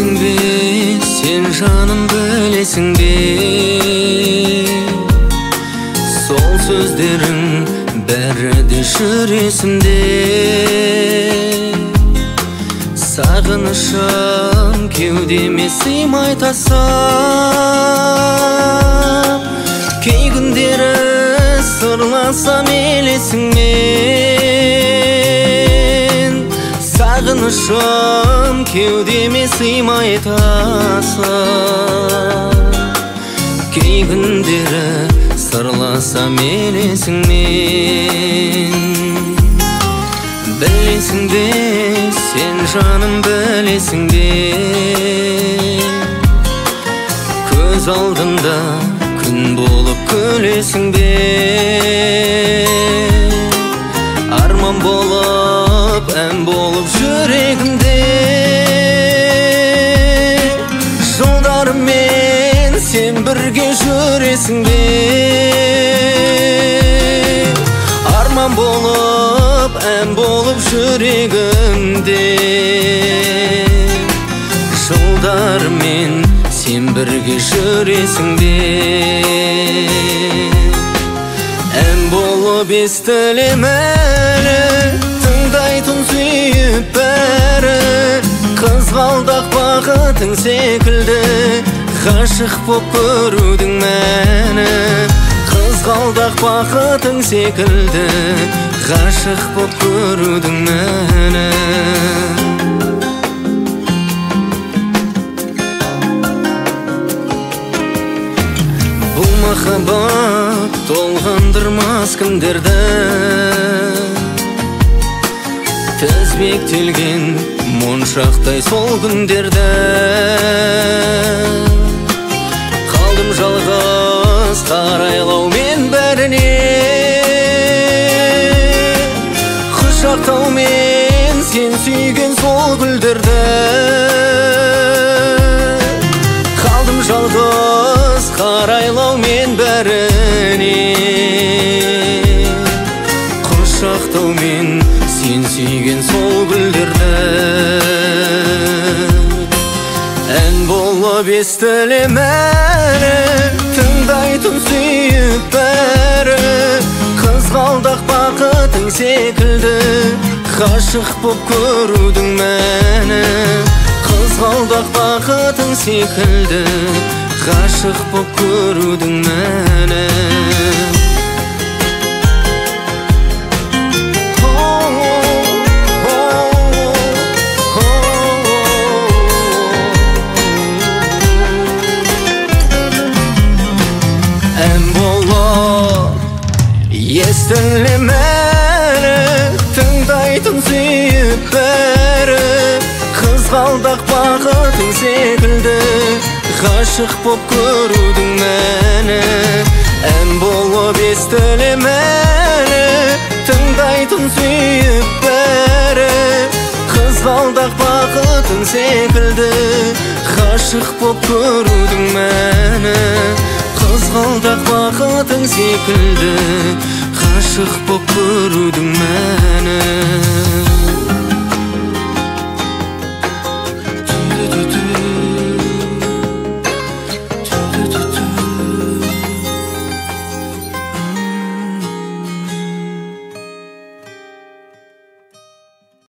Білесің бе, сен жаным білесің бе, сол сөздерің бәрі де жүр есімде. Сағынышым кеудеме сыймай тасап, кей күндері сырласам елесіңмен. Сағынышым кеудеме сыймай тасап, кей күндері сырласам елесіңмен. Білесің бе, сен жаным білесің бе, көз алдымда күн болып күлесің бе. Арман болып, ән болып жүрегімде, жылдарымен сен бірге жүресің бе. Арман болып, ән болып жүрегімде, жылдармен сен бірге жүресің бе. Ән болып естілем әлі, тыңдайтын сүйіп бәрі, қызғалдақ бақытың секілді, ғашық боп көрудің мәні. Қызғалдақ бақытың секілді, ғашық боп көрудің мәні. Бұл махаббат толғандырмас кімдерді, тізбектелген моншақтай сол күндерді. Қалдым жалғыз қарайлаумен бәріне, құшақтаумен сен сүйген сол гүлдерді. Қалдым жалғыз қарайлаумен бәріне, құшақтаумен сен сүйген сол гүлдерді. Ән болып естілем әлі, тыңдайтын сүйіп бәрі, қызғалдақ бақытың секілді, ғашық боп көрудің мәні. Қызғалдақ бақытың секілді, ғашық боп көрудің мәні. Ән болып естілем әлі, тыңдайтын сүйіп бәрі, қызғалдақ бақытың секілді, ғашық боп көрудің мәні. Ән болып естілем әлі, тыңдайтын сүйіп бәрі, қызғалдақ бақытың секілді, ғашық боп көрудің мәні. Қызғалдақ бақытың секілді, ғашық боп көрудің мәні.